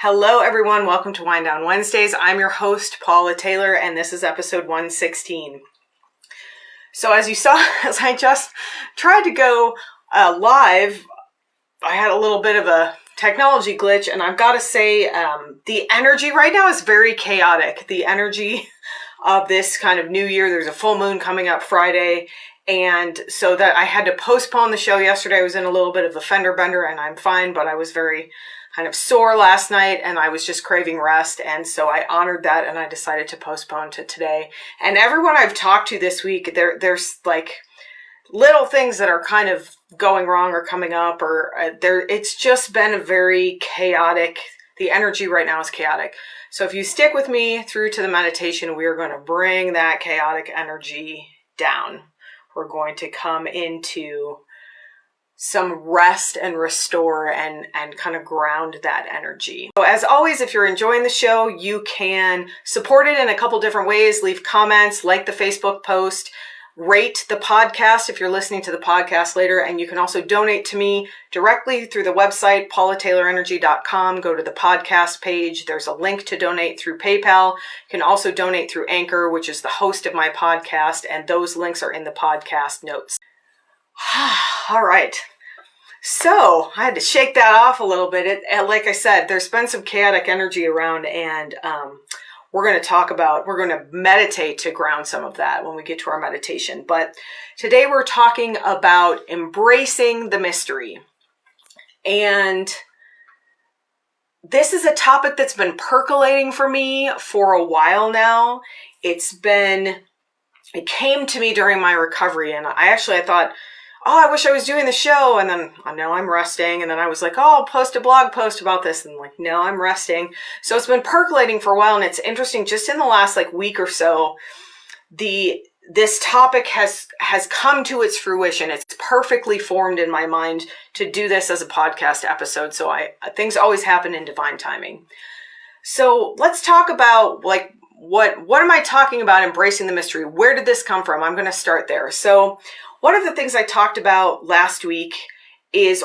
Hello everyone, welcome to Wind Down Wednesdays. I'm your host, Paula Taylor, and this is episode 116. So as you saw, as I just tried to go live, I had a little bit of a technology glitch, and I've got to say the energy right now is very chaotic. The energy of this kind of new year, there's a full moon coming up Friday, and so that I had to postpone the show yesterday. I was in a little bit of a fender bender, and I'm fine, but I was very kind of sore last night and I was just craving rest, and so I honored that and I decided to postpone to today. And everyone I've talked to this week, there's like little things that are kind of going wrong or coming up, or it's just been a very chaotic, the energy right now is chaotic. So if you stick with me through to the meditation, we are going to bring that chaotic energy down. We're going to come into some rest and restore and kind of ground that energy. So as always, if you're enjoying the show, you can support it in a couple different ways. Leave comments, like the Facebook post, rate the podcast if you're listening to the podcast later, and you can also donate to me directly through the website, paulataylorenergy.com. Go to the podcast page. There's a link to donate through PayPal. You can also donate through Anchor, which is the host of my podcast, and those links are in the podcast notes. All right. So I had to shake that off a little bit. Like I said, there's been some chaotic energy around, and we're going to meditate to ground some of that when we get to our meditation. But today we're talking about embracing the mystery. And this is a topic that's been percolating for me for a while now. It came to me during my recovery, and I thought, oh, I wish I was doing the show. And then I know I'm resting. And then I was like, oh, I'll post a blog post about this. And like, no, I'm resting. So it's been percolating for a while. And it's interesting, just in the last week or so, this topic has come to its fruition. It's perfectly formed in my mind to do this as a podcast episode. So things always happen in divine timing. So let's talk about what am I talking about embracing the mystery? Where did this come from? I'm going to start there. So one of the things I talked about last week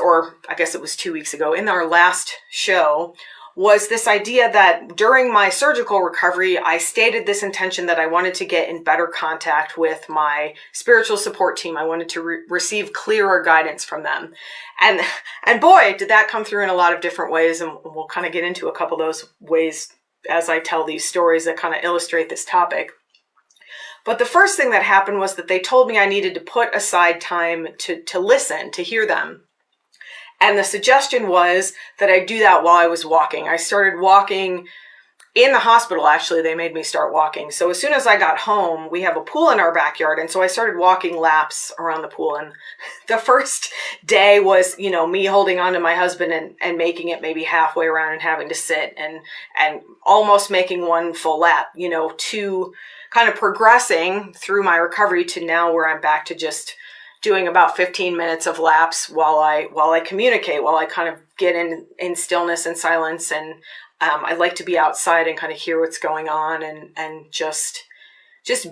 or I guess it was 2 weeks ago in our last show, was this idea that during my surgical recovery, I stated this intention that I wanted to get in better contact with my spiritual support team. I wanted to receive clearer guidance from them. And boy, did that come through in a lot of different ways. And we'll kind of get into a couple of those ways as I tell these stories that kind of illustrate this topic. But the first thing that happened was that they told me I needed to put aside time to listen, to hear them. And the suggestion was that I do that while I was walking. I started walking in the hospital, actually. They made me start walking. So as soon as I got home, we have a pool in our backyard. And so I started walking laps around the pool. And the first day was, me holding on to my husband and making it maybe halfway around and having to sit and almost making one full lap, to kind of progressing through my recovery to now where I'm back to just doing about 15 minutes of laps while I communicate, while I kind of get in stillness and silence. And I like to be outside and kind of hear what's going on and just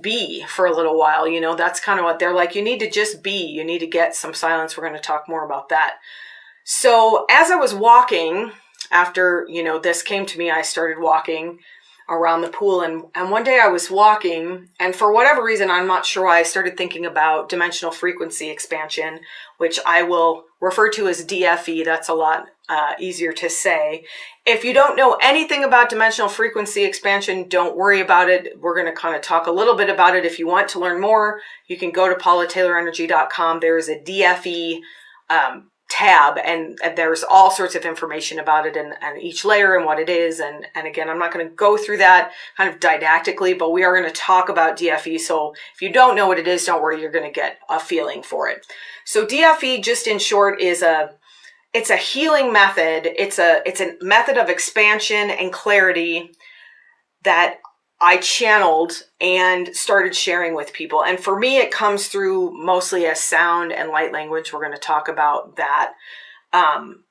be for a little while. That's kind of what they're like. You need to just be. You need to get some silence. We're going to talk more about that. So as I was walking, after, this came to me, I started walking around the pool. And one day I was walking, and for whatever reason, I'm not sure why, I started thinking about dimensional frequency expansion, which I will refer to as DFE. That's a lot easier to say. If you don't know anything about dimensional frequency expansion, don't worry about it. We're going to kind of talk a little bit about it. If you want to learn more, you can go to paulataylorenergy.com. There is a DFE tab, and there's all sorts of information about it and each layer and what it is. And again, I'm not going to go through that kind of didactically, but we are going to talk about DFE. So if you don't know what it is, don't worry, you're going to get a feeling for it. So DFE, just in short, it's a healing method. It's a method of expansion and clarity that I channeled and started sharing with people. And for me, it comes through mostly as sound and light language. We're going to talk about that.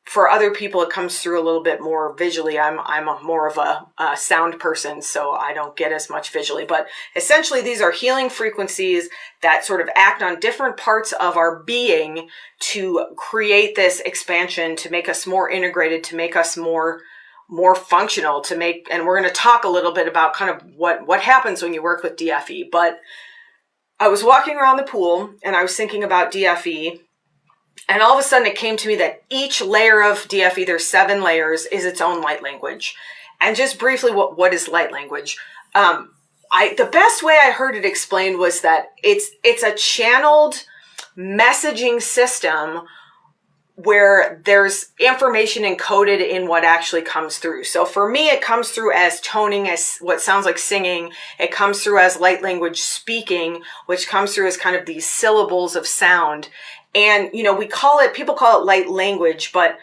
For other people, it comes through a little bit more visually. I'm more of a sound person, so I don't get as much visually. But essentially, these are healing frequencies that sort of act on different parts of our being to create this expansion, to make us more integrated, to make us more more functional to make, and we're going to talk a little bit about kind of what happens when you work with DFE. But I was walking around the pool and I was thinking about DFE, and all of a sudden it came to me that each layer of DFE, there's 7 layers, is its own light language. And just briefly, what is light language? The best way I heard it explained was that it's a channeled messaging system where there's information encoded in what actually comes through. So for me, it comes through as toning, as what sounds like singing. It comes through as light language speaking, which comes through as kind of these syllables of sound. And, people call it light language, but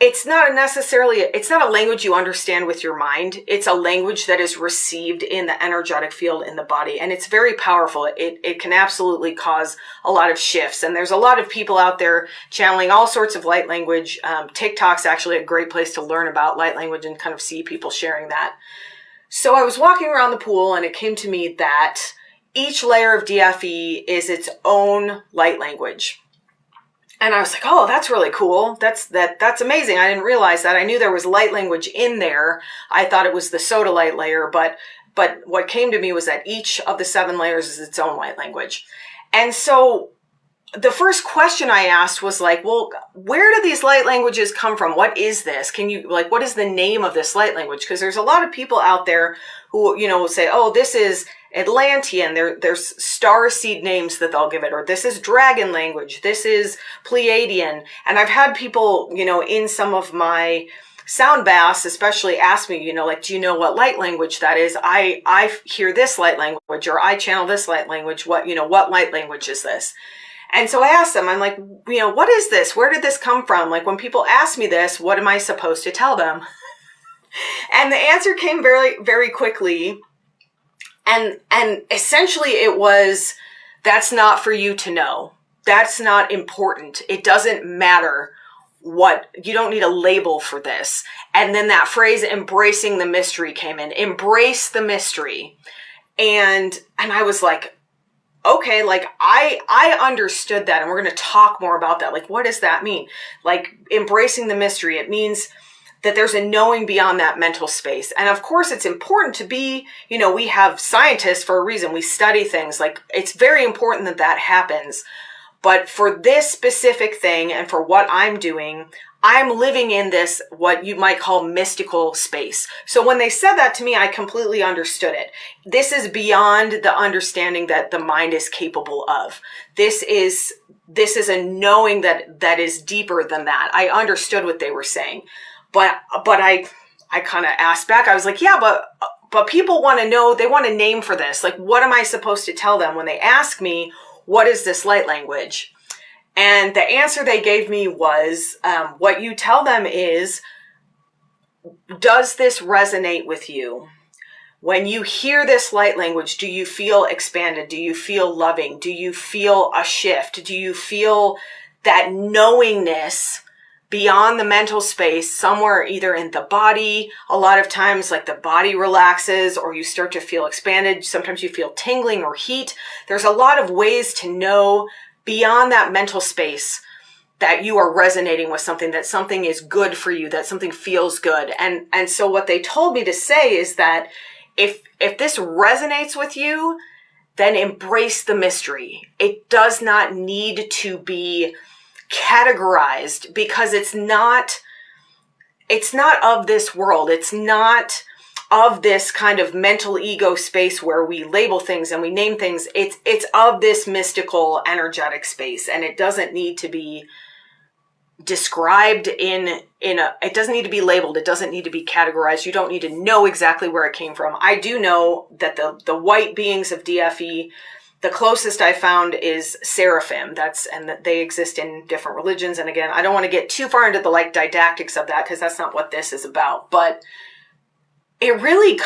it's not a language you understand with your mind. It's a language that is received in the energetic field in the body. And it's very powerful. It can absolutely cause a lot of shifts. And there's a lot of people out there channeling all sorts of light language. TikTok's actually a great place to learn about light language and kind of see people sharing that. So I was walking around the pool and it came to me that each layer of DFE is its own light language. And I was like, oh, that's really cool. That's amazing. I didn't realize that. I knew there was light language in there. I thought it was the sodalite layer, but what came to me was that each of the 7 layers is its own light language. And so the first question I asked was like, well, where do these light languages come from? What is this? What is the name of this light language? Because there's a lot of people out there who, will say, oh, this is Atlantean. There's star seed names that they'll give it, or this is dragon language. This is Pleiadian. And I've had people, in some of my sound baths, especially ask me, do you know what light language that is? I hear this light language, or I channel this light language. What light language is this? And so I asked them, I'm like, what is this? Where did this come from? Like, when people ask me this, what am I supposed to tell them? And the answer came very, very quickly. And essentially it was, that's not for you to know. That's not important. It doesn't matter you don't need a label for this. And then that phrase, embracing the mystery, came in. Embrace the mystery. And I was like, okay, like I understood that. And we're going to talk more about that. Like, what does that mean? Like, embracing the mystery. It means that there's a knowing beyond that mental space. And of course, it's important to be, we have scientists for a reason. We study things. Like, it's very important that happens. But for this specific thing and for what I'm doing, I'm living in this, what you might call mystical space. So when they said that to me, I completely understood it. This is beyond the understanding that the mind is capable of. This is a knowing that is deeper than that. I understood what they were saying. But I kind of asked back. I was like, yeah, but people want to know, they want a name for this. Like, what am I supposed to tell them when they ask me, what is this light language? And the answer they gave me was, what you tell them is, does this resonate with you? When you hear this light language, do you feel expanded? Do you feel loving? Do you feel a shift? Do you feel that knowingness beyond the mental space, somewhere either in the body? A lot of times, like, the body relaxes or you start to feel expanded. Sometimes you feel tingling or heat. There's a lot of ways to know beyond that mental space that you are resonating with something, that something is good for you, that something feels good. And so what they told me to say is that if this resonates with you, then embrace the mystery. It does not need to be categorized, because it's not of this world. It's not of this kind of mental ego space where we label things and we name things. It's of this mystical, energetic space, and it doesn't need to be described it doesn't need to be labeled. It doesn't need to be categorized. You don't need to know exactly where it came from. I do know that the white beings of DFE, the closest I found is seraphim. And that they exist in different religions. And again, I don't want to get too far into the didactics of that, because that's not what this is about. But it really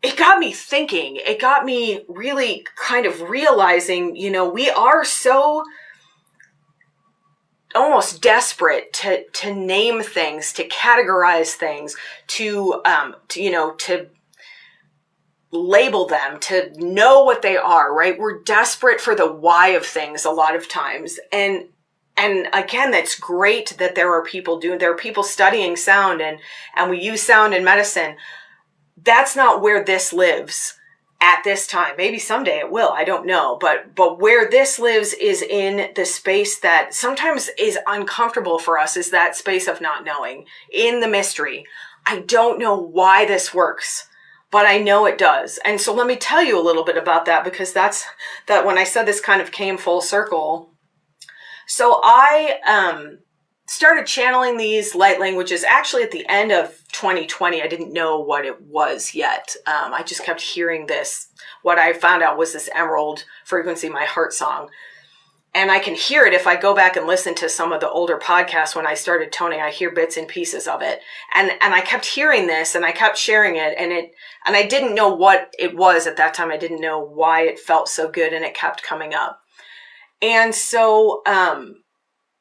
it got me thinking. It got me really kind of realizing, we are so almost desperate to name things, to categorize things, to label them, to know what they are, right? We're desperate for the why of things a lot of times. And and again, that's great that there are people studying sound, and we use sound in medicine. That's not where this lives at this time. Maybe someday it will, I don't know. But where this lives is in the space that sometimes is uncomfortable for us, is that space of not knowing, in the mystery. I don't know why this works, but I know it does. And so let me tell you a little bit about that, because that when I said this kind of came full circle. So I started channeling these light languages actually at the end of 2020. I didn't know what it was yet. I just kept hearing this. What I found out was this emerald frequency, my heart song. And I can hear it if I go back and listen to some of the older podcasts. When I started toning, I hear bits and pieces of it. And I kept hearing this, and I kept sharing it, and I didn't know what it was at that time. I didn't know why it felt so good, and it kept coming up. And so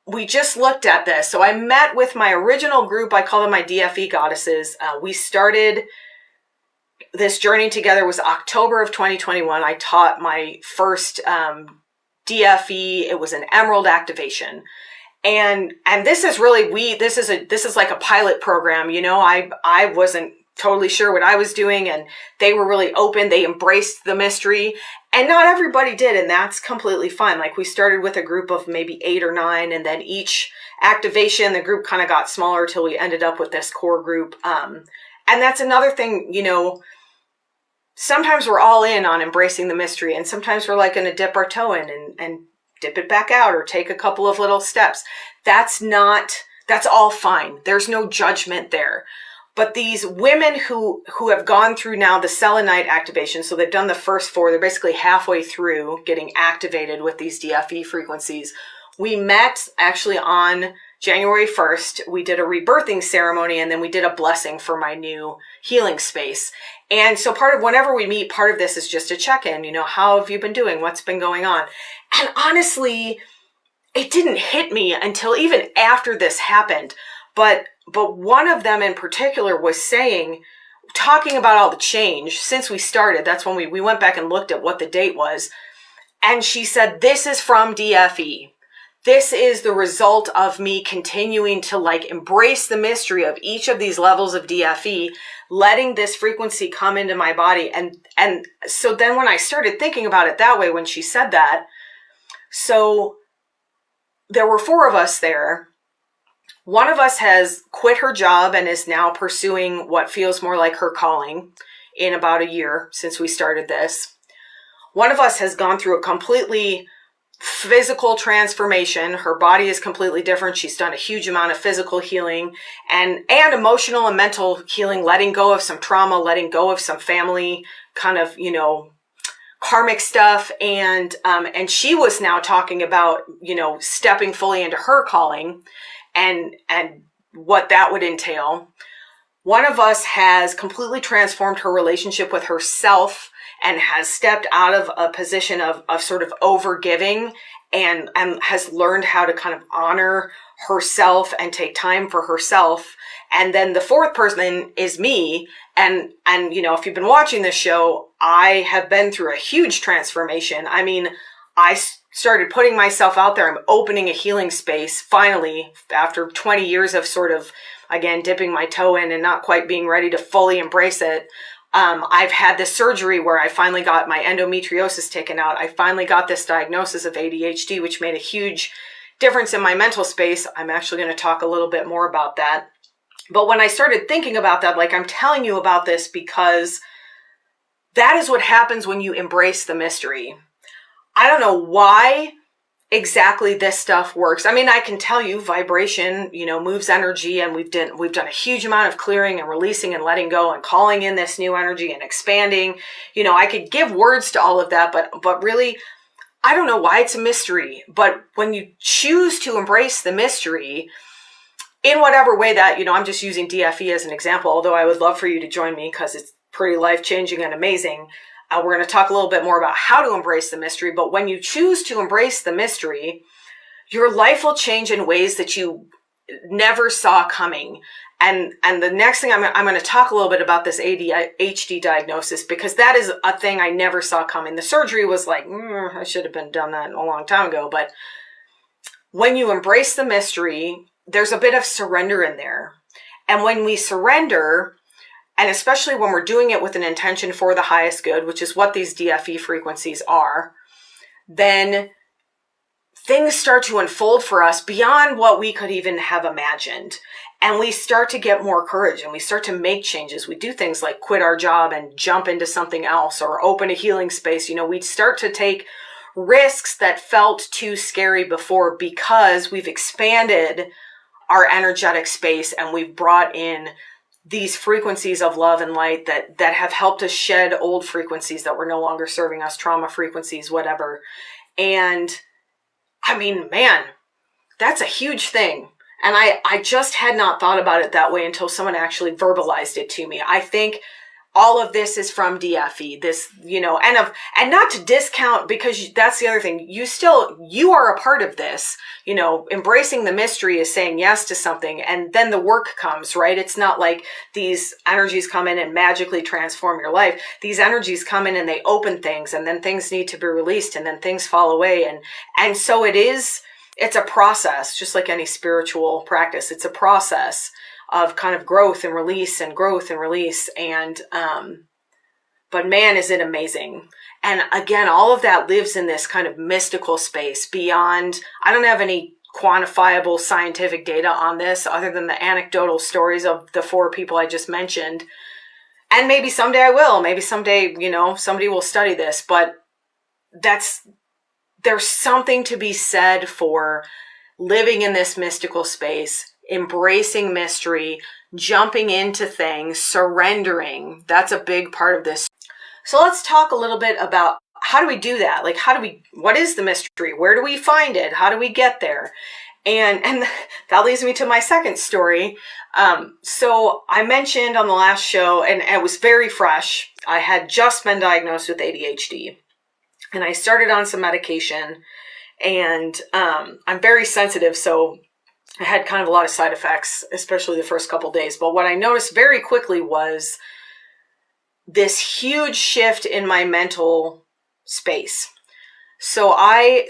we just looked at this. So I met with my original group. I call them my DFE goddesses. We started this journey together. It was October of 2021. I taught my first DFE. It was an emerald activation. And this is really, this is like a pilot program. You know, I wasn't totally sure what I was doing, and they were really open. They embraced the mystery, and not everybody did. And that's completely fine. Like, we started with a group of maybe 8 or 9, and then each activation, the group kind of got smaller till we ended up with this core group. And that's another thing, you know, sometimes we're all in on embracing the mystery, and sometimes we're like going to dip our toe in and dip it back out, or take a couple of little steps. That's all fine. There's no judgment there. But these women who have gone through now the selenite activation, so they've done the first 4, they're basically halfway through getting activated with these DFE frequencies. We met actually on January 1st. We did a rebirthing ceremony, and then we did a blessing for my new healing space. And so whenever we meet, part of this is just a check-in. You know, how have you been doing? What's been going on? And honestly, it didn't hit me until even after this happened. But one of them in particular was talking about all the change since we started. That's when we went back and looked at what the date was. And she said, this is from DFE. This is the result of me continuing to embrace the mystery of each of these levels of DFE, letting this frequency come into my body. And so then when I started thinking about it that way, when she said that, so there were 4 of us there. One of us has quit her job and is now pursuing what feels more like her calling in about a year since we started this. One of us has gone through a completely physical transformation. Her body is completely different. She's done a huge amount of physical healing and emotional and mental healing, letting go of some trauma, letting go of some family kind of, you know, karmic stuff. And she was now talking about, you know, stepping fully into her calling and what that would entail. One of us has completely transformed her relationship with herself and has stepped out of a position of sort of overgiving and has learned how to kind of honor herself and take time for herself. And then the 4th person is me. And, you know, if you've been watching this show, I have been through a huge transformation. I mean, I started putting myself out there. I'm opening a healing space finally after 20 years of sort of, again, dipping my toe in and not quite being ready to fully embrace it. I've had this surgery where I finally got my endometriosis taken out. I finally got this diagnosis of ADHD, which made a huge difference in my mental space. I'm actually going to talk a little bit more about that. But when I started thinking about that, I'm telling you about this because that is what happens when you embrace the mystery. I don't know why exactly this stuff works. I mean, I can tell you vibration, you know, moves energy, and we've done a huge amount of clearing and releasing and letting go and calling in this new energy and expanding. You know, I could give words to all of that, but really, I don't know why it's a mystery. But when you choose to embrace the mystery in whatever way that, you know, I'm just using DFE as an example, although I would love for you to join me because it's pretty life-changing and amazing. We're going to talk a little bit more about how to embrace the mystery, but when you choose to embrace the mystery, your life will change in ways that you never saw coming. And the next thing I'm going to talk a little bit about this ADHD diagnosis, because that is a thing I never saw coming. The surgery was like, I should have done that a long time ago. But when you embrace the mystery, there's a bit of surrender in there. And when we surrender, and especially when we're doing it with an intention for the highest good, which is what these DFE frequencies are, then things start to unfold for us beyond what we could even have imagined. And we start to get more courage and we start to make changes. We do things like quit our job and jump into something else or open a healing space. We start to take risks that felt too scary before because we've expanded our energetic space and we've brought in these frequencies of love and light that have helped us shed old frequencies that were no longer serving us, trauma frequencies, whatever. And I mean, man, that's a huge thing. And I just had not thought about it that way until someone actually verbalized it to me. I think all of this is from DFE, this, and not to discount, because that's the other thing. You are a part of this, embracing the mystery is saying yes to something, and then the work comes, right? It's not like these energies come in and magically transform your life. These energies come in and they open things, and then things need to be released, and then things fall away. And so it's a process, just like any spiritual practice. It's a process of kind of growth and release and growth and release. And, but man, is it amazing. And again, all of that lives in this kind of mystical space beyond, I don't have any quantifiable scientific data on this other than the anecdotal stories of the 4 people I just mentioned. And maybe someday I will, maybe someday, somebody will study this, but there's something to be said for living in this mystical space, embracing mystery, jumping into things, surrendering. That's a big part of this. So let's talk a little bit about how do we do that? Like, what is the mystery? Where do we find it? How do we get there? And that leads me to my second story. So I mentioned on the last show, and it was very fresh, I had just been diagnosed with ADHD. And I started on some medication, and I'm very sensitive, so I had kind of a lot of side effects, especially the first couple days. But what I noticed very quickly was this huge shift in my mental space. So I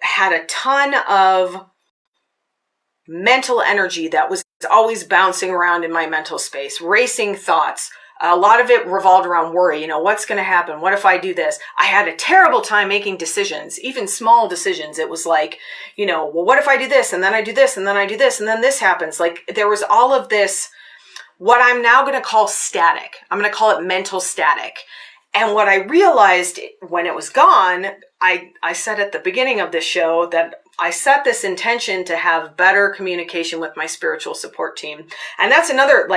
had a ton of mental energy that was always bouncing around in my mental space, racing thoughts. A lot of it revolved around worry. What's going to happen? What if I do this? I had a terrible time making decisions, even small decisions. It was like, well, what if I do this? And then I do this, and then I do this, and then this happens. Like, there was all of this, what I'm now going to call static. I'm going to call it mental static. And what I realized when it was gone, I said at the beginning of this show that I set this intention to have better communication with my spiritual support team. And that's another,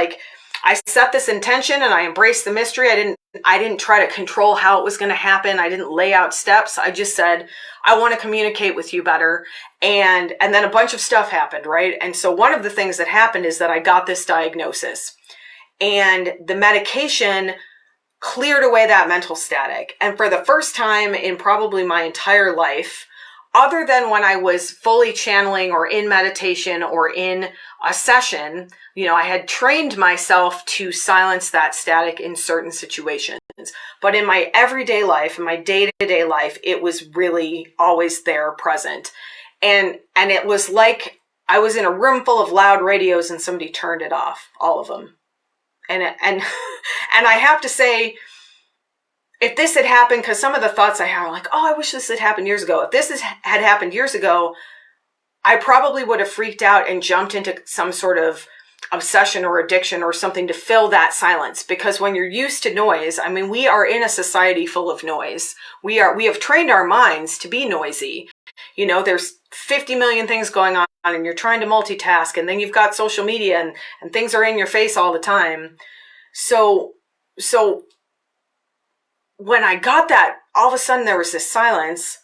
I set this intention and I embraced the mystery. I didn't try to control how it was going to happen. I didn't lay out steps. I just said, I want to communicate with you better. And then a bunch of stuff happened, right? And so one of the things that happened is that I got this diagnosis, and the medication cleared away that mental static. And for the first time in probably my entire life, other than when I was fully channeling or in meditation or in a session, I had trained myself to silence that static in certain situations. But in my everyday life, in my day-to-day life, it was really always there, present. And it was like I was in a room full of loud radios and somebody turned it off, all of them. And I have to say, if this had happened, because some of the thoughts I had are like, oh, I wish this had happened years ago. If this had happened years ago, I probably would have freaked out and jumped into some sort of obsession or addiction or something to fill that silence. Because when you're used to noise, I mean, we are in a society full of noise. We have trained our minds to be noisy. There's 50 million things going on and you're trying to multitask, and then you've got social media and things are in your face all the time. So when I got that, all of a sudden there was this silence.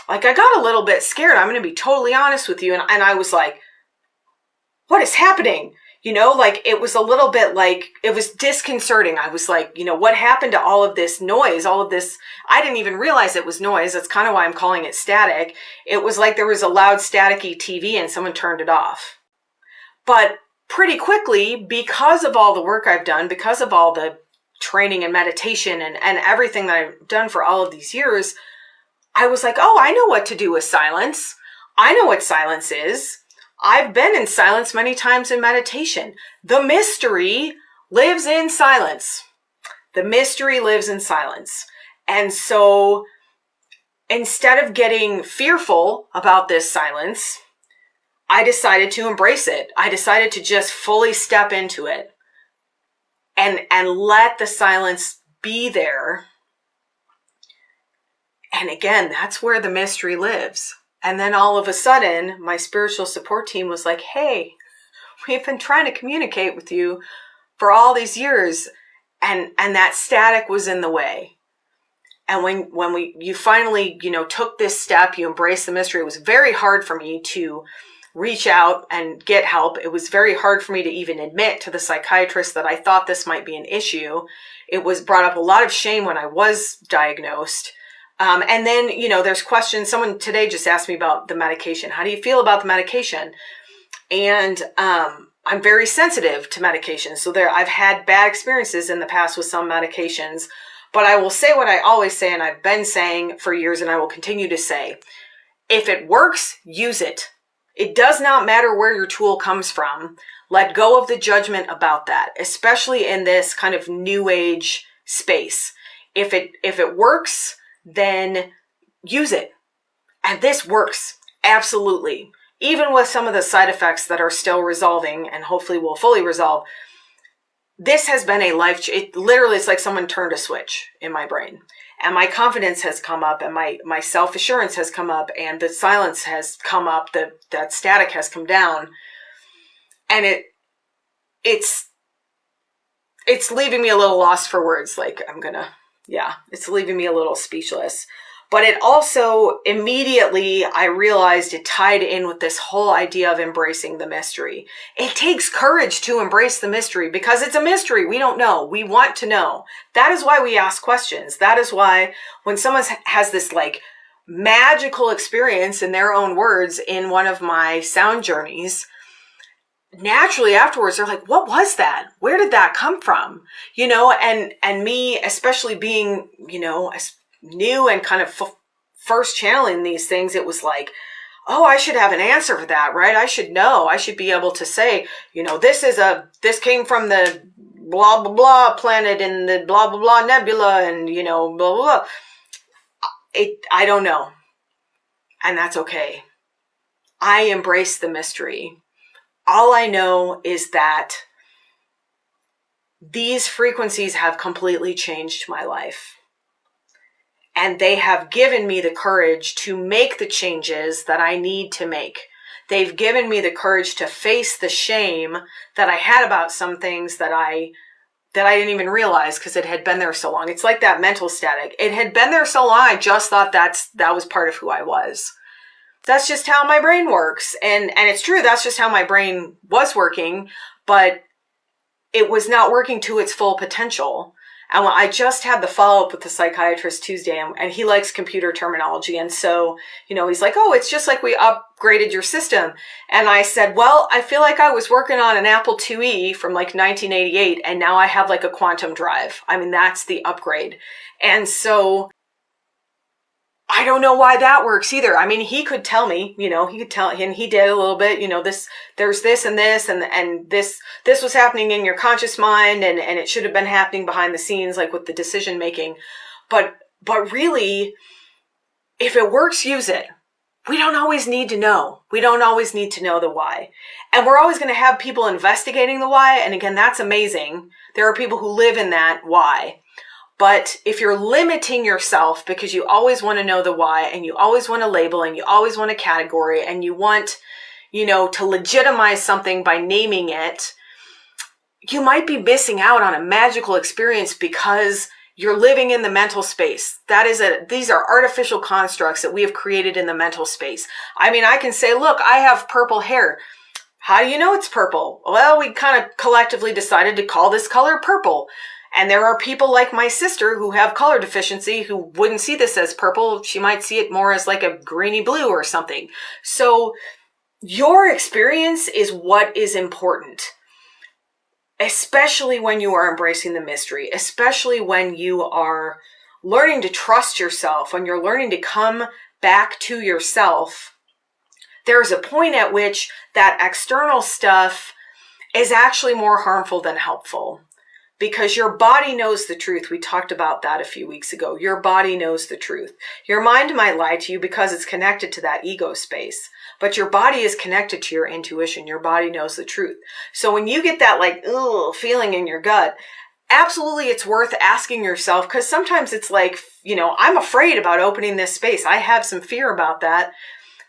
Like, I got a little bit scared. I'm going to be totally honest with you. And I was like, what is happening? It was a little bit like, it was disconcerting. I was like, what happened to all of this noise, all of this? I didn't even realize it was noise. That's kind of why I'm calling it static. It was like there was a loud staticky TV and someone turned it off. But pretty quickly, because of all the work I've done, because of all the training and meditation and everything that I've done for all of these years, I was like, oh, I know what to do with silence. I know what silence is. I've been in silence many times in meditation. The mystery lives in silence. The mystery lives in silence. And so instead of getting fearful about this silence, I decided to embrace it. I decided to just fully step into it and let the silence be there. And again, that's where the mystery lives. And then all of a sudden, my spiritual support team was like, hey, we've been trying to communicate with you for all these years. And that static was in the way. And when you finally, took this step, you embraced the mystery, it was very hard for me to reach out and get help. It was very hard for me to even admit to the psychiatrist that I thought this might be an issue. It was brought up a lot of shame when I was diagnosed. And then, there's questions. Someone today just asked me about the medication. How do you feel about the medication? And I'm very sensitive to medications. So I've had bad experiences in the past with some medications. But I will say what I always say, and I've been saying for years, and I will continue to say, if it works, use it. It does not matter where your tool comes from. Let go of the judgment about that, especially in this kind of new age space. If it works, then use it. And this works, absolutely. Even with some of the side effects that are still resolving and hopefully will fully resolve, this has been a literally, it's like someone turned a switch in my brain. And my confidence has come up, and my self-assurance has come up, and the silence has come up, that static has come down. And it's leaving me a little lost for words. Like it's leaving me a little speechless. But it also, immediately, I realized it tied in with this whole idea of embracing the mystery. It takes courage to embrace the mystery because it's a mystery. We don't know. We want to know. That is why we ask questions. That is why when someone has this like magical experience, in their own words, in one of my sound journeys, naturally afterwards they're like, what was that? Where did that come from? And me, especially being, new and kind of first channeling these things, it was like, oh, I should have an answer for that, right? I should know. I should be able to say, this came from the blah, blah, blah planet in the blah, blah, blah nebula and, blah, blah, blah. I don't know. And that's okay. I embrace the mystery. All I know is that these frequencies have completely changed my life. And they have given me the courage to make the changes that I need to make. They've given me the courage to face the shame that I had about some things that I didn't even realize because it had been there so long. It's like that mental static. It had been there so long, I just thought that was part of who I was. That's just how my brain works. And it's true, that's just how my brain was working, but it was not working to its full potential. And I just had the follow-up with the psychiatrist Tuesday, and he likes computer terminology. And so, he's like, oh, it's just like we upgraded your system. And I said, well, I feel like I was working on an Apple IIe from like 1988, and now I have like a quantum drive. I mean, that's the upgrade. And so I don't know why that works either. I mean, he could tell me, and he did a little bit, there's this and this, and this was happening in your conscious mind, and it should have been happening behind the scenes, like with the decision making. But really, if it works, use it. We don't always need to know. We don't always need to know the why. And we're always going to have people investigating the why. And again, that's amazing. There are people who live in that why. But if you're limiting yourself because you always want to know the why, and you always want to label, and you always want a category, and you want, to legitimize something by naming it, you might be missing out on a magical experience because you're living in the mental space. These are artificial constructs that we have created in the mental space. I mean, I can say, look, I have purple hair. How do you know it's purple? Well, we kind of collectively decided to call this color purple. And there are people like my sister who have color deficiency who wouldn't see this as purple. She might see it more as like a greeny blue or something. So your experience is what is important, especially when you are embracing the mystery, especially when you are learning to trust yourself, when you're learning to come back to yourself. there's a point at which that external stuff is actually more harmful than helpful, because your body knows the truth. We talked about that a few weeks ago. Your body knows the truth. Your mind might lie to you because it's connected to that ego space, but your body is connected to your intuition. Your body knows the truth. So when you get that like, ugh, feeling in your gut, absolutely it's worth asking yourself, because sometimes it's like, I'm afraid about opening this space. I have some fear about that,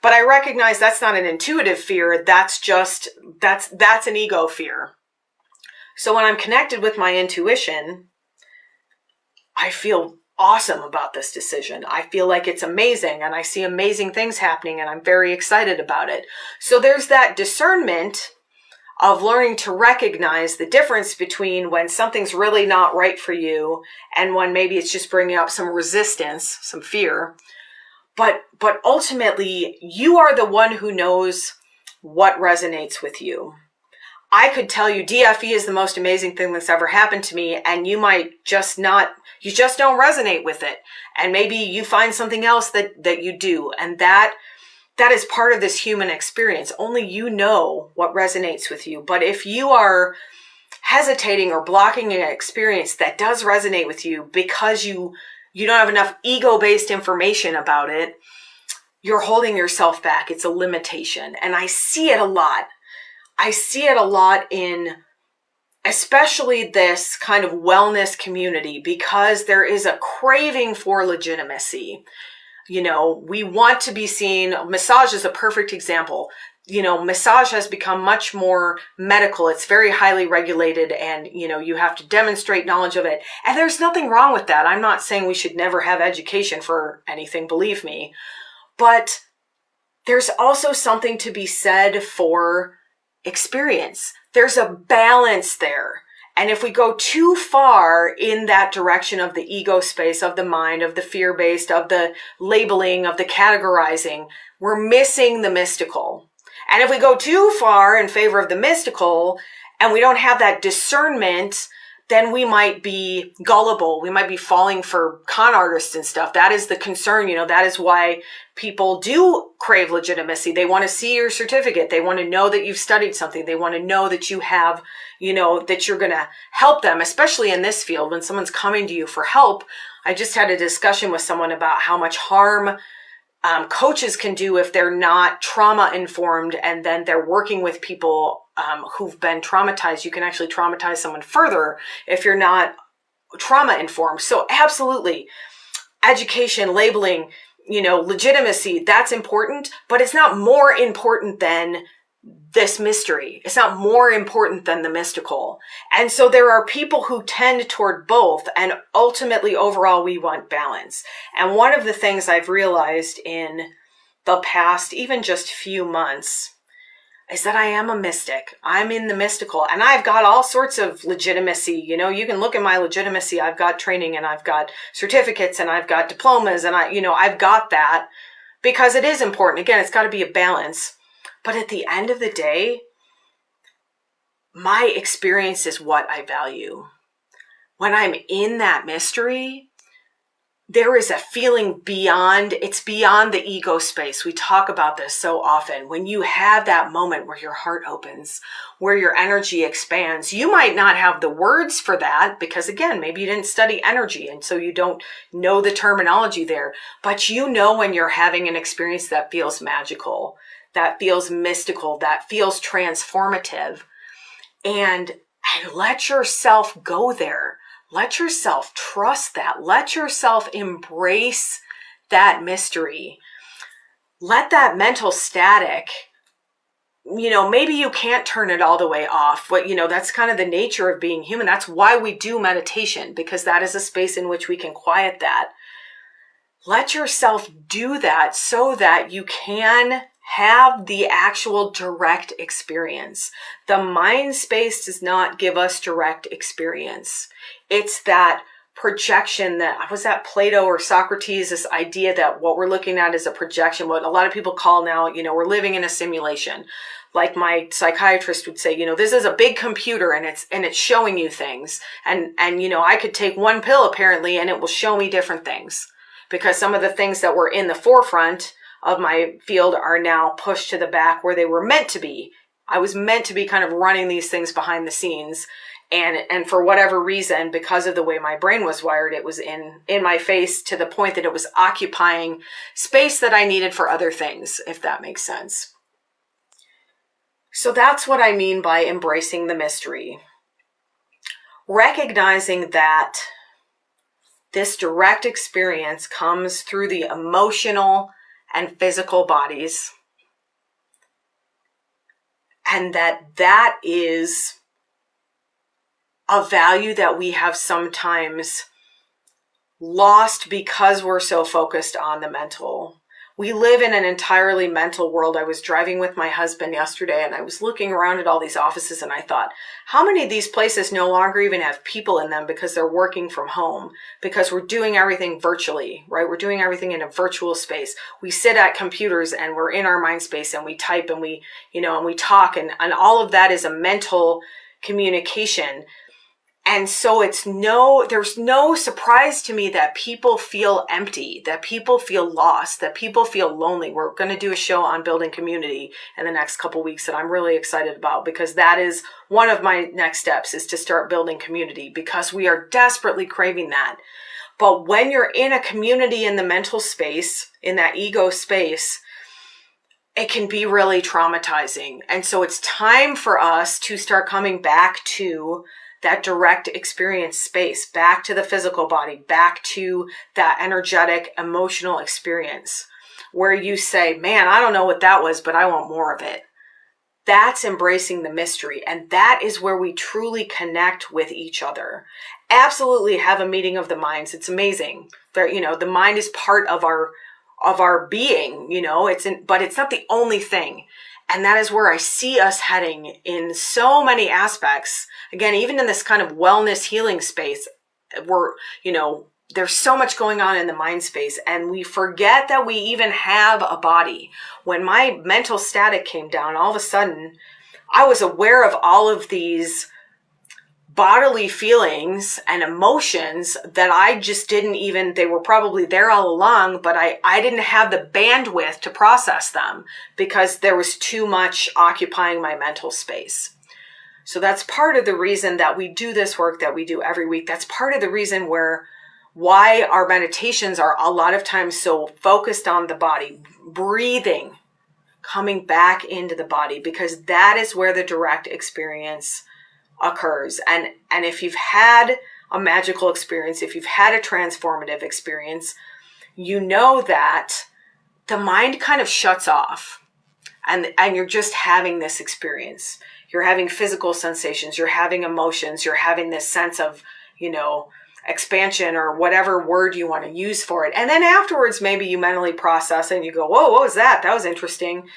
but I recognize that's not an intuitive fear. That's an ego fear. So when I'm connected with my intuition, I feel awesome about this decision. I feel like it's amazing, and I see amazing things happening, and I'm very excited about it. So there's that discernment of learning to recognize the difference between when something's really not right for you and when maybe it's just bringing up some resistance, some fear. But ultimately, you are the one who knows what resonates with you. I could tell you DFE is the most amazing thing that's ever happened to me, and you might just you just don't resonate with it. And maybe you find something else that you do. And that is part of this human experience. Only you know what resonates with you. But if you are hesitating or blocking an experience that does resonate with you because you don't have enough ego-based information about it, you're holding yourself back. It's a limitation. And I see it a lot. I see it a lot in especially this kind of wellness community, because there is a craving for legitimacy. We want to be seen. Massage is a perfect example. Massage has become much more medical. It's very highly regulated, and, you have to demonstrate knowledge of it. And there's nothing wrong with that. I'm not saying we should never have education for anything, believe me. But there's also something to be said for experience. There's a balance there. And if we go too far in that direction of the ego space, of the mind, of the fear-based, of the labeling, of the categorizing, we're missing the mystical. And if we go too far in favor of the mystical and we don't have that discernment, then we might be gullible. We might be falling for con artists and stuff. That is the concern. That is why people do crave legitimacy. They want to see your certificate. They want to know that you've studied something. They want to know that you have, that you're going to help them, especially in this field. When someone's coming to you for help, I just had a discussion with someone about how much harm coaches can do if they're not trauma informed, and then they're working with people who've been traumatized. You can actually traumatize someone further if you're not trauma informed. So absolutely, education, labeling, legitimacy, that's important, but it's not more important than this mystery. It's not more important than the mystical. And so there are people who tend toward both, and ultimately overall we want balance. And one of the things I've realized in the past, even just few months, is that I am a mystic. I'm in the mystical, and I've got all sorts of legitimacy. You can look at my legitimacy. I've got training, and I've got certificates, and I've got diplomas, and I've got that because it is important. Again, it's got to be a balance. But at the end of the day, my experience is what I value. When I'm in that mystery, there is a feeling beyond the ego space. We talk about this so often. When you have that moment where your heart opens, where your energy expands, you might not have the words for that because, again, maybe you didn't study energy and so you don't know the terminology there. But when you're having an experience that feels magical, that feels mystical, that feels transformative. And let yourself go there. Let yourself trust that. Let yourself embrace that mystery. Let that mental static, maybe you can't turn it all the way off. But, that's kind of the nature of being human. That's why we do meditation, because that is a space in which we can quiet that. Let yourself do that so that you can have the actual direct experience. The mind space does not give us direct experience. It's that projection that was that Plato or Socrates, this idea that what we're looking at is a projection, what a lot of people call now, we're living in a simulation. Like my psychiatrist would say, this is a big computer and it's showing you things. And I could take one pill apparently and it will show me different things, because some of the things that were in the forefront of my field are now pushed to the back where they were meant to be. I was meant to be kind of running these things behind the scenes. And for whatever reason, because of the way my brain was wired, it was in my face to the point that it was occupying space that I needed for other things, if that makes sense. So that's what I mean by embracing the mystery. Recognizing that this direct experience comes through the emotional and physical bodies, and that is a value that we have sometimes lost because we're so focused on the mental. We live in an entirely mental world. I was driving with my husband yesterday and I was looking around at all these offices and I thought, how many of these places no longer even have people in them because they're working from home, because we're doing everything virtually, right? We're doing everything in a virtual space. We sit at computers and we're in our mind space and we type and we, and we talk, and all of that is a mental communication. And so there's no surprise to me that people feel empty, that people feel lost, that people feel lonely. We're going to do a show on building community in the next couple of weeks that I'm really excited about, because that is one of my next steps, is to start building community, because we are desperately craving that. But when you're in a community in the mental space, in that ego space, it can be really traumatizing. And so it's time for us to start coming back to that direct experience space, back to the physical body, back to that energetic, emotional experience where you say, man, I don't know what that was, but I want more of it. That's embracing the mystery. And that is where we truly connect with each other. Absolutely have a meeting of the minds. It's amazing. The mind is part of our being, but it's not the only thing. And that is where I see us heading in so many aspects. Again, even in this kind of wellness healing space, there's so much going on in the mind space, and we forget that we even have a body. When my mental static came down, all of a sudden, I was aware of all of these bodily feelings and emotions that I just they were probably there all along, but I didn't have the bandwidth to process them because there was too much occupying my mental space. So that's part of the reason that we do this work that we do every week. That's part of the reason why our meditations are a lot of times so focused on the body, breathing, coming back into the body, because that is where the direct experience occurs. And if you've had a magical experience, if you've had a transformative experience, you know that the mind kind of shuts off and you're just having this experience. You're having physical sensations, you're having emotions, you're having this sense of, expansion, or whatever word you want to use for it. And then afterwards, maybe you mentally process it and you go, whoa, what was that? That was interesting.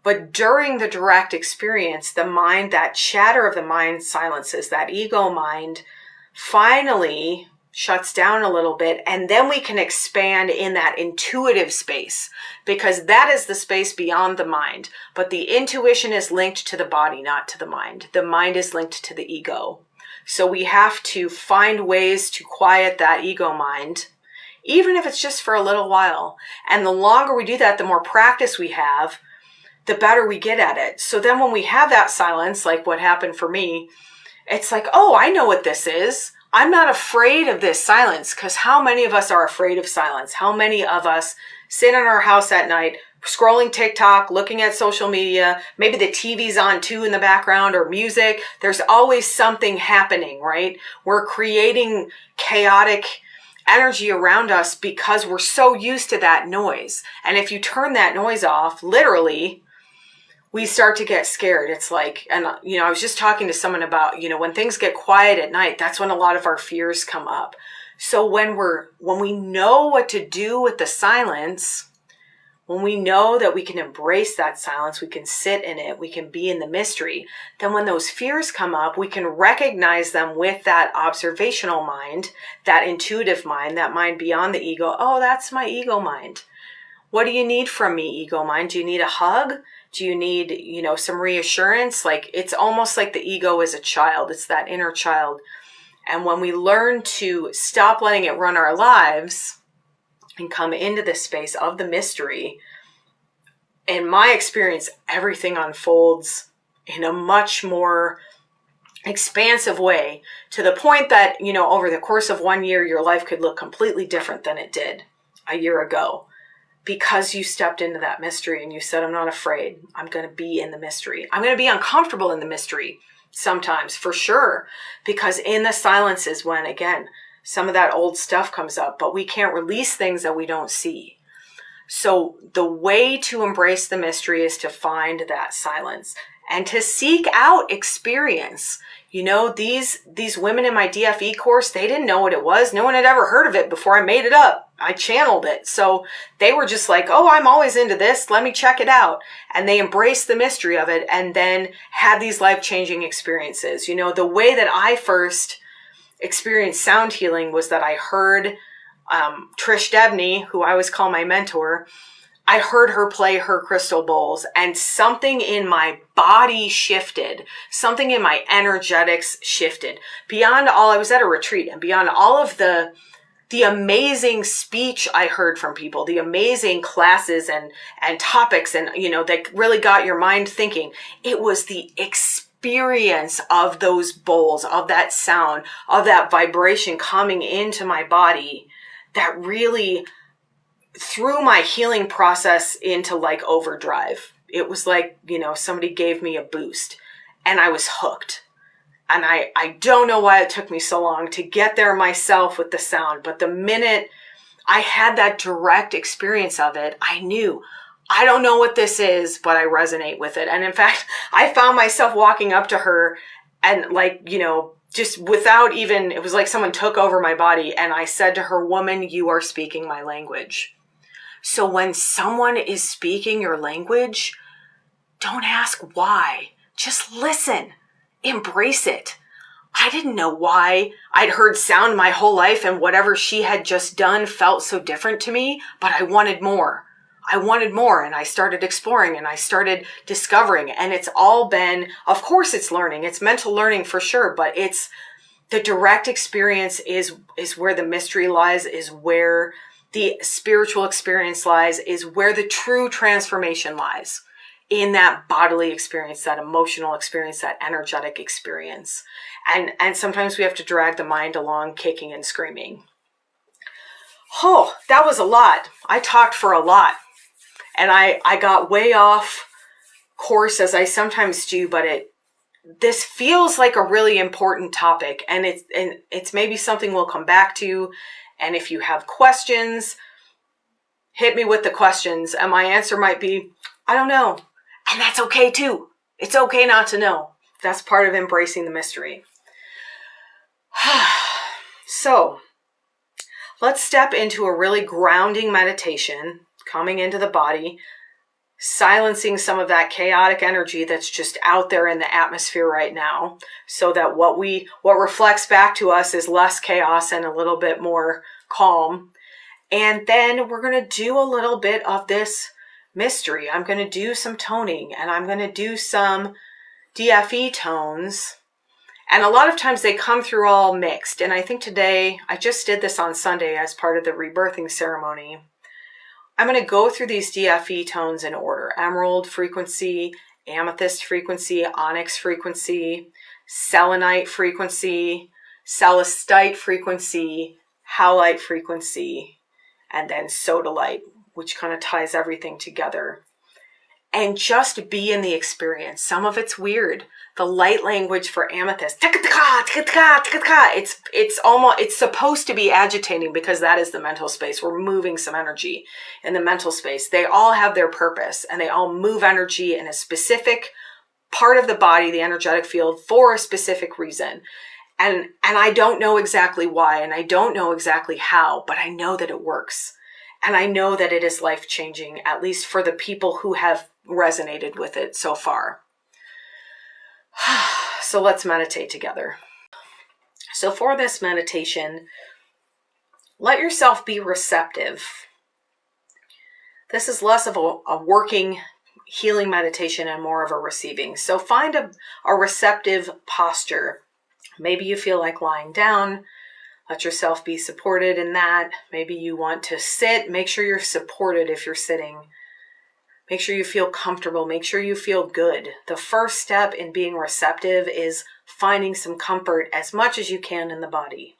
But during the direct experience, the mind, that chatter of the mind silences, that ego mind finally shuts down a little bit, and then we can expand in that intuitive space, because that is the space beyond the mind. But the intuition is linked to the body, not to the mind. The mind is linked to the ego. So we have to find ways to quiet that ego mind, even if it's just for a little while. And the longer we do that, the more practice we have, the better we get at it. So then when we have that silence, like what happened for me, it's like, oh, I know what this is. I'm not afraid of this silence, because how many of us are afraid of silence? How many of us sit in our house at night, scrolling TikTok, looking at social media, maybe the TV's on too in the background, or music. There's always something happening, right? We're creating chaotic energy around us because we're so used to that noise. And if you turn that noise off, literally, we start to get scared. It's like, and I was just talking to someone about, when things get quiet at night, that's when a lot of our fears come up. So when we know what to do with the silence, when we know that we can embrace that silence, we can sit in it, we can be in the mystery, then when those fears come up, we can recognize them with that observational mind, that intuitive mind, that mind beyond the ego. Oh, that's my ego mind. What do you need from me, ego mind? Do you need a hug? Do you need, some reassurance? Like, it's almost like the ego is a child. It's that inner child. And when we learn to stop letting it run our lives and come into this space of the mystery, in my experience, everything unfolds in a much more expansive way, to the point that, you know, over the course of 1 year, your life could look completely different than it did a year ago, because you stepped into that mystery and you said, I'm not afraid. I'm going to be in the mystery. I'm going to be uncomfortable in the mystery sometimes, for sure, because in the silence is when, again, some of that old stuff comes up, but we can't release things that we don't see. So the way to embrace the mystery is to find that silence and to seek out experience. You know, these women in my DFE course, they didn't know what it was. No one had ever heard of it before I made it up. I channeled it. So they were just like, oh, I'm always into this. Let me check it out. And they embraced the mystery of it and then had these life-changing experiences. You know, the way that I first experienced sound healing was that I heard Trish Debney, who I always call my mentor, I heard her play her crystal bowls, and something in my body shifted. Something in my energetics shifted. Beyond all, I was at a retreat, and beyond all of the amazing speech I heard from people, the amazing classes and topics, and, you know, that really got your mind thinking, it was the experience of those bowls, of that sound, of that vibration coming into my body that really threw my healing process into like overdrive. It was like, you know, somebody gave me a boost and I was hooked. And I don't know why it took me so long to get there myself with the sound. But the minute I had that direct experience of it, I knew, I don't know what this is, but I resonate with it. And in fact, I found myself walking up to her and, like, you know, just without even, it was like someone took over my body. And I said to her, woman, you are speaking my language. So when someone is speaking your language, don't ask why. Just listen. Embrace it. I didn't know why. I'd heard sound my whole life, and whatever she had just done felt so different to me, but I wanted more. I wanted more, and I started exploring and I started discovering, and it's all been, of course it's learning. It's mental learning for sure, but it's the direct experience is where the mystery lies, is where the spiritual experience lies, is where the true transformation lies, in that bodily experience, that emotional experience, that energetic experience. And sometimes we have to drag the mind along kicking and screaming. Oh, that was a lot. I talked for a lot. And I got way off course, as I sometimes do, but this feels like a really important topic, and it's maybe something we'll come back to. And if you have questions, hit me with the questions, and my answer might be, I don't know. And that's okay too. It's okay not to know. That's part of embracing the mystery. So let's step into a really grounding meditation, coming into the body, silencing some of that chaotic energy that's just out there in the atmosphere right now, so that what reflects back to us is less chaos and a little bit more calm. And then we're going to do a little bit of this mystery. I'm going to do some toning, and I'm going to do some DFE tones. And a lot of times they come through all mixed. And I think today, I just did this on Sunday as part of the rebirthing ceremony. I'm going to go through these DFE tones in order: emerald frequency, amethyst frequency, onyx frequency, selenite frequency, celestite frequency, howlite frequency, and then sodalite, which kind of ties everything together. And just be in the experience. Some of it's weird. The light language for amethyst, it's supposed to be agitating, because that is the mental space. We're moving some energy in the mental space. They all have their purpose, and they all move energy in a specific part of the body, the energetic field, for a specific reason. And I don't know exactly why, and I don't know exactly how, but I know that it works. And I know that it is life-changing, at least for the people who have resonated with it so far. So let's meditate together. So for this meditation, let yourself be receptive. This is less of a working, healing meditation and more of a receiving. So find a receptive posture. Maybe you feel like lying down. Let yourself be supported in that. Maybe you want to sit. Make sure you're supported if you're sitting. Make sure you feel comfortable. Make sure you feel good. The first step in being receptive is finding some comfort as much as you can in the body.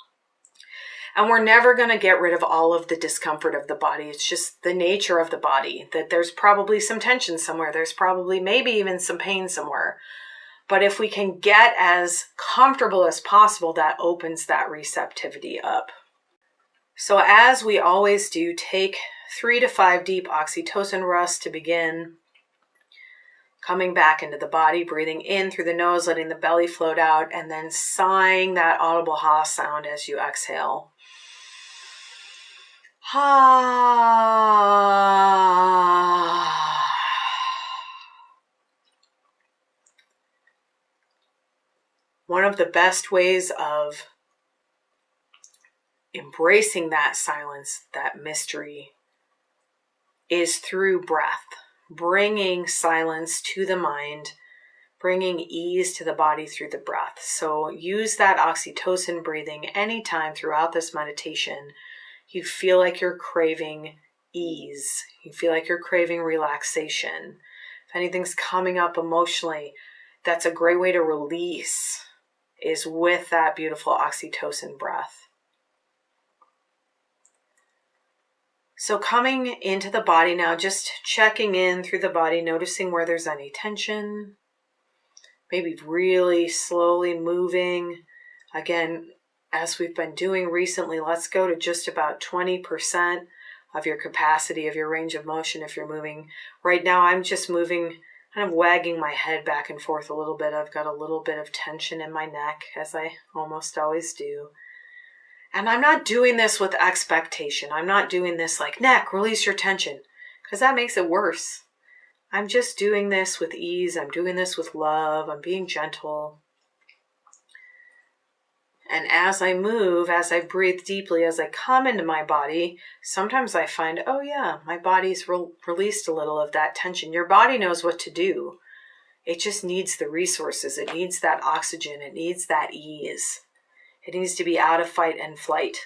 And we're never going to get rid of all of the discomfort of the body. It's just the nature of the body, that there's probably some tension somewhere. There's probably maybe even some pain somewhere. But if we can get as comfortable as possible, that opens that receptivity up. So as we always do, take 3 to 5 deep oxytocin breaths to begin. Coming back into the body, breathing in through the nose, letting the belly float out, and then sighing that audible ha sound as you exhale. Ha. One of the best ways of embracing that silence, that mystery, is through breath, bringing silence to the mind, bringing ease to the body through the breath. So use that oxytocin breathing anytime throughout this meditation you feel like you're craving ease, you feel like you're craving relaxation. If anything's coming up emotionally, that's a great way to release, is with that beautiful oxytocin breath. So coming into the body now, just checking in through the body, noticing where there's any tension, maybe really slowly moving. Again, as we've been doing recently, let's go to just about 20% of your capacity, of your range of motion if you're moving. Right now, I'm just moving, kind of wagging my head back and forth a little bit. I've got a little bit of tension in my neck, as I almost always do. And I'm not doing this with expectation. I'm not doing this like, neck, release your tension, because that makes it worse. I'm just doing this with ease. I'm doing this with love. I'm being gentle. And as I move, as I breathe deeply, as I come into my body, sometimes I find, oh yeah, my body's released a little of that tension. Your body knows what to do. It just needs the resources. It needs that oxygen. It needs that ease. It needs to be out of fight and flight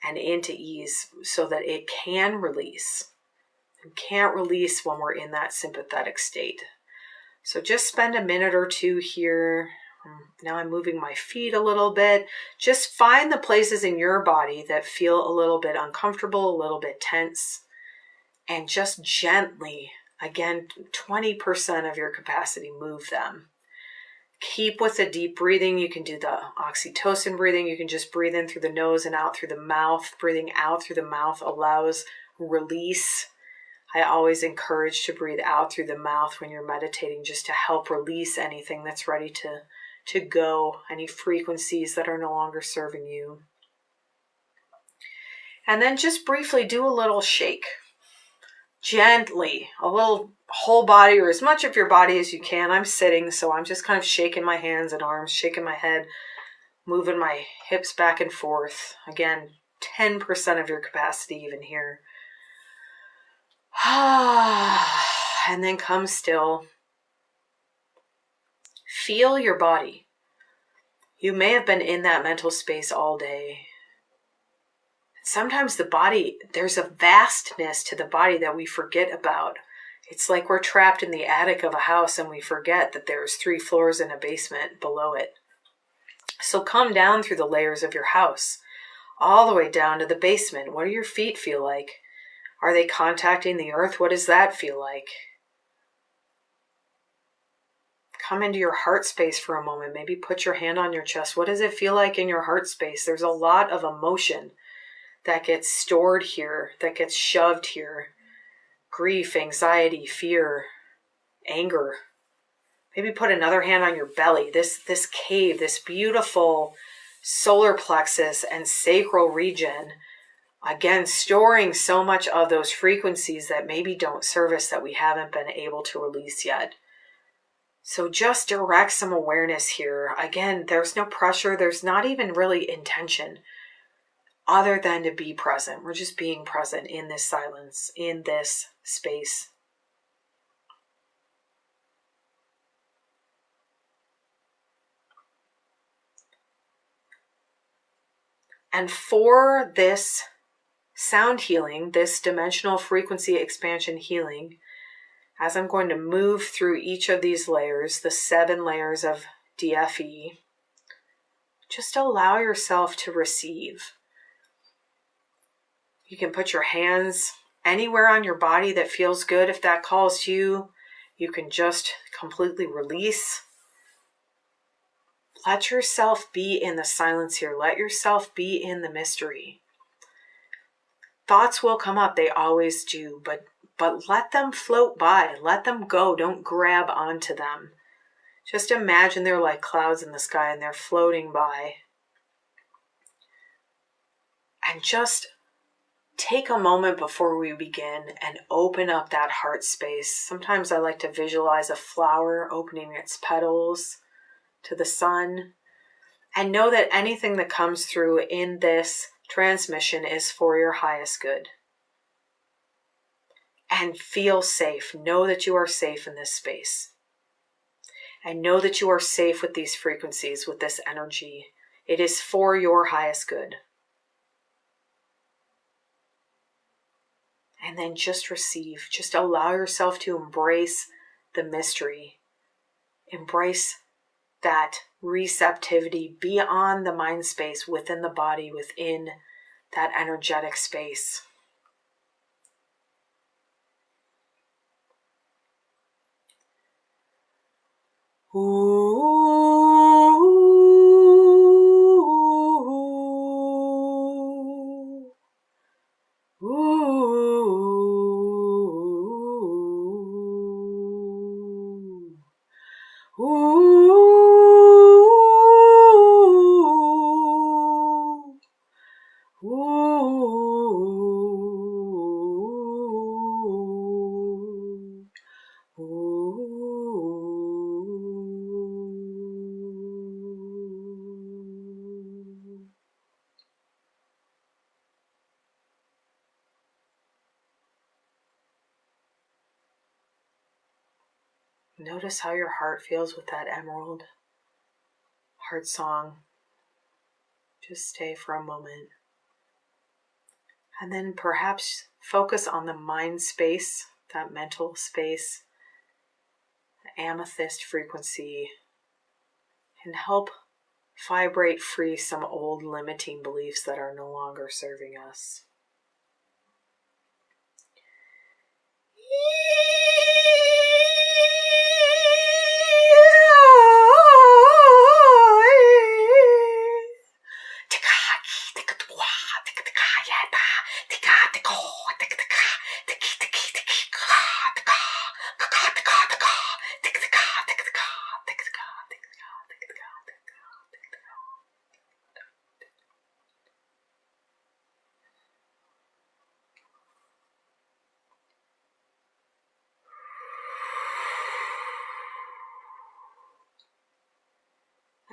and into ease so that it can release. It can't release when we're in that sympathetic state. So just spend a minute or two here. Now I'm moving my feet a little bit. Just find the places in your body that feel a little bit uncomfortable, a little bit tense, and just gently, again, 20% of your capacity, move them. Keep with the deep breathing. You can do the oxytocin breathing. You can just breathe in through the nose and out through the mouth. Breathing out through the mouth allows release. I always encourage to breathe out through the mouth when you're meditating, just to help release anything that's ready to go, any frequencies that are no longer serving you. And then just briefly do a little shake. Gently, a little whole body, or as much of your body as you can. I'm sitting, so I'm just kind of shaking my hands and arms, shaking my head, moving my hips back and forth. Again, 10% of your capacity even here. And then come still. Feel your body. You may have been in that mental space all day. Sometimes the body, there's a vastness to the body that we forget about. It's like we're trapped in the attic of a house and we forget that there's 3 floors and a basement below it. So come down through the layers of your house, all the way down to the basement. What do your feet feel like? Are they contacting the earth? What does that feel like? Come into your heart space for a moment. Maybe put your hand on your chest. What does it feel like in your heart space? There's a lot of emotion that gets stored here, that gets shoved here. Grief, anxiety, fear, anger. Maybe put another hand on your belly. This cave, this beautiful solar plexus and sacral region, again, storing so much of those frequencies that maybe don't serve us, that we haven't been able to release yet. So just direct some awareness here. Again, there's no pressure. There's not even really intention other than to be present. We're just being present in this silence, in this space. And for this sound healing, this dimensional frequency expansion healing, as I'm going to move through each of these layers, the 7 layers of DFE, just allow yourself to receive. You can put your hands anywhere on your body that feels good. If that calls to you, you can just completely release. Let yourself be in the silence here. Let yourself be in the mystery. Thoughts will come up. They always do. But let them float by. Let them go. Don't grab onto them. Just imagine they're like clouds in the sky and they're floating by. And just take a moment before we begin and open up that heart space. Sometimes I like to visualize a flower opening its petals to the sun. And know that anything that comes through in this transmission is for your highest good. And feel safe. Know that you are safe in this space. And know that you are safe with these frequencies, with this energy. It is for your highest good. And then just receive. Just allow yourself to embrace the mystery. Embrace that receptivity beyond the mind space, within the body, within that energetic space. Notice how your heart feels with that emerald heart song. Just stay for a moment. And then perhaps focus on the mind space, that mental space, the amethyst frequency, and help vibrate free some old limiting beliefs that are no longer serving us.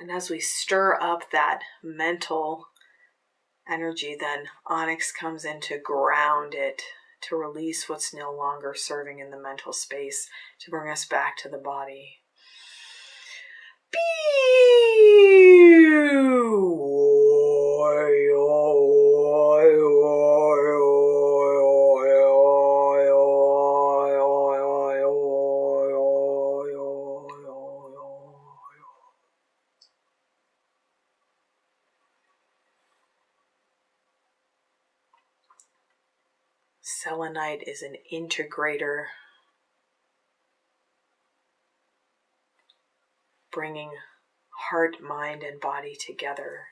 And as we stir up that mental energy, then onyx comes in to ground it, to release what's no longer serving in the mental space, to bring us back to the body. Selenite is an integrator, bringing heart, mind, and body together.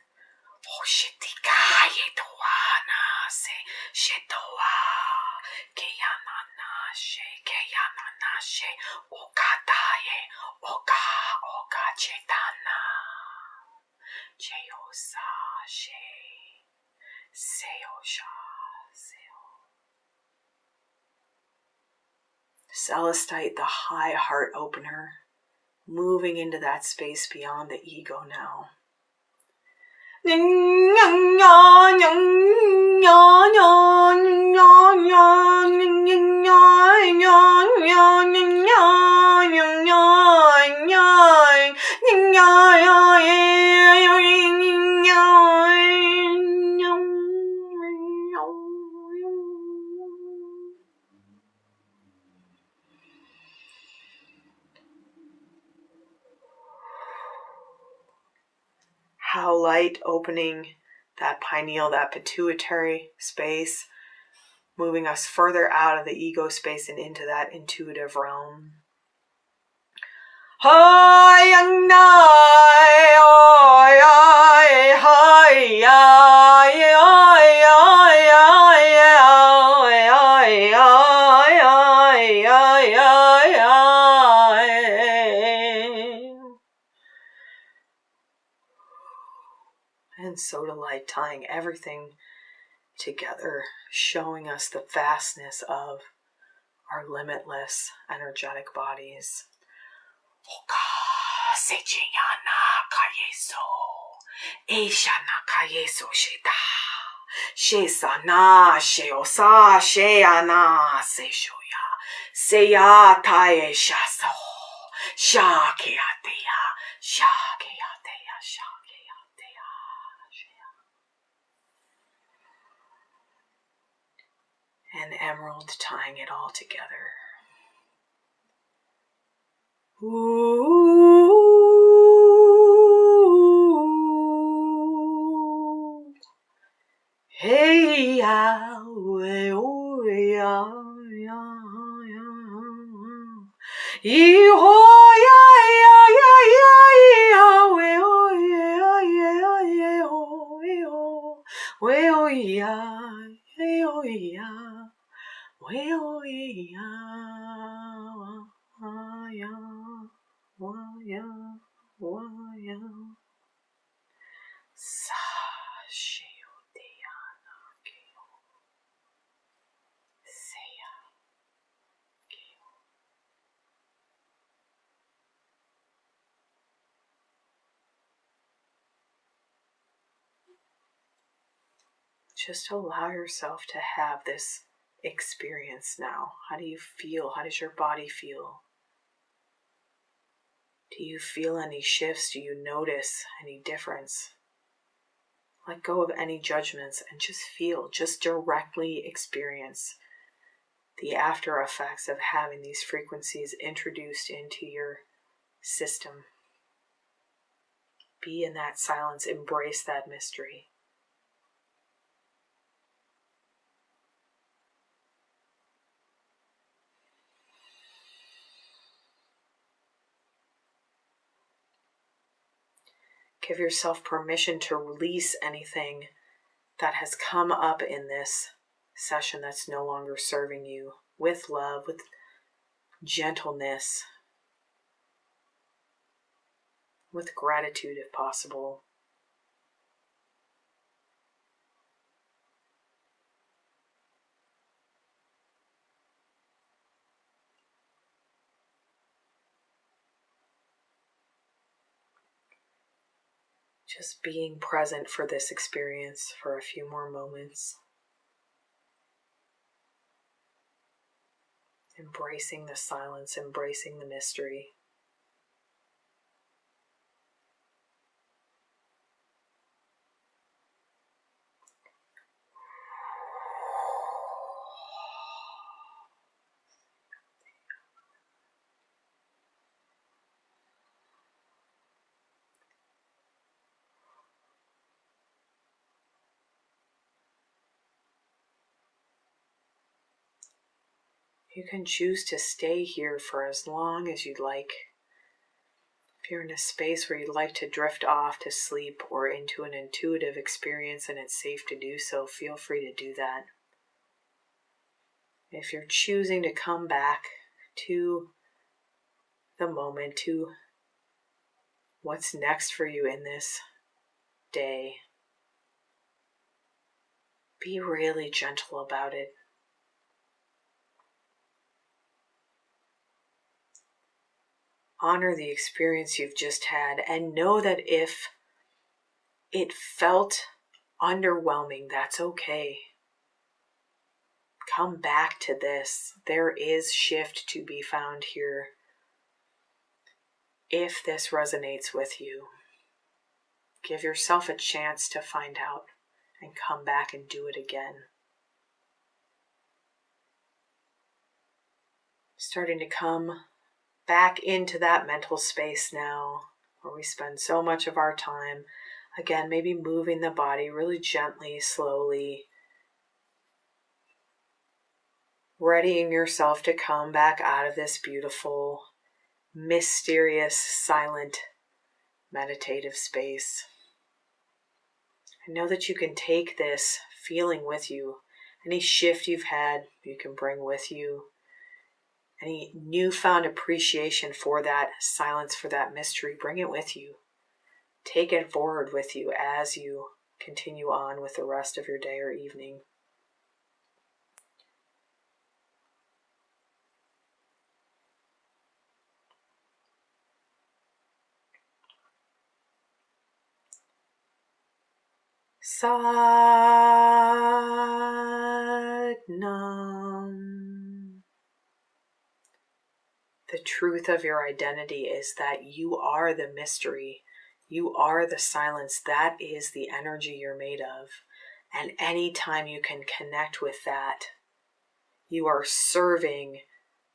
Celestite, the high heart opener, moving into that space beyond the ego now. light opening that pineal, that pituitary space, moving us further out of the ego space and into that intuitive realm. And soda light, tying everything together, showing us the vastness of our limitless energetic bodies. Oka sechiyana kayeso, eishana kayeso sheta, shesana sheosa sheana seishoya, seya tae shaso, shakeateya, shakeateya, shakeateya. And emerald, tying it all together. Ooh. Hey ya, oh ya, ya, ya. Iho ya ya ya ya ya, we oh ya ya ya oh oh, we oh ya, we oh ya, we oh ya. Waya, waya, waya. Sa sheo deyana keo. Seya keo. Just allow yourself to have this experience now. How do you feel? How does your body feel? Do you feel any shifts? Do you notice any difference? Let go of any judgments and just feel, just directly experience the after effects of having these frequencies introduced into your system. Be in that silence, embrace that mystery. Give yourself permission to release anything that has come up in this session that's no longer serving you, with love, with gentleness, with gratitude if possible. Just being present for this experience for a few more moments. Embracing the silence, embracing the mystery. You can choose to stay here for as long as you'd like. If you're in a space where you'd like to drift off to sleep or into an intuitive experience and it's safe to do so, feel free to do that. If you're choosing to come back to the moment, to what's next for you in this day, be really gentle about it. Honor the experience you've just had and know that if it felt underwhelming, that's okay. Come back to this. There is shift to be found here. If this resonates with you, give yourself a chance to find out and come back and do it again. Starting to come back into that mental space now where we spend so much of our time Again, maybe moving the body really gently, slowly, readying yourself to come back out of this beautiful, mysterious, silent, meditative space. I know that you can take this feeling with you. Any shift you've had, you can bring with you. Any newfound appreciation for that silence, for that mystery, bring it with you. Take it forward with you as you continue on with the rest of your day or evening. Satnam. The truth of your identity is that you are the mystery. You are the silence. That is the energy you're made of. And anytime you can connect with that, you are serving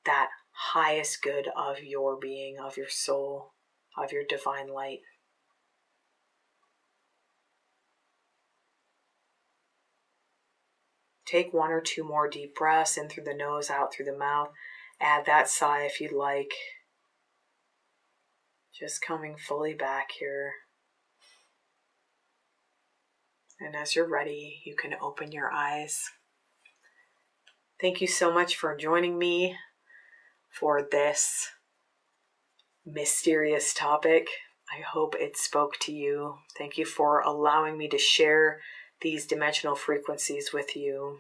that highest good of your being, of your soul, of your divine light. Take 1 or 2 more deep breaths in through the nose, out through the mouth. Add that sigh if you'd like. Just coming fully back here. And as you're ready, you can open your eyes. Thank you so much for joining me for this mysterious topic. I hope it spoke to you. Thank you for allowing me to share these dimensional frequencies with you.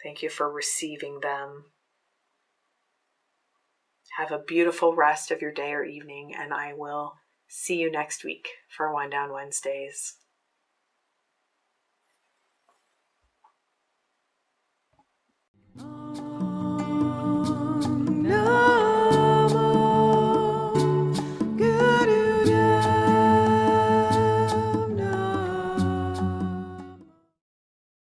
Thank you for receiving them. Have a beautiful rest of your day or evening, and I will see you next week for Wind Down Wednesdays.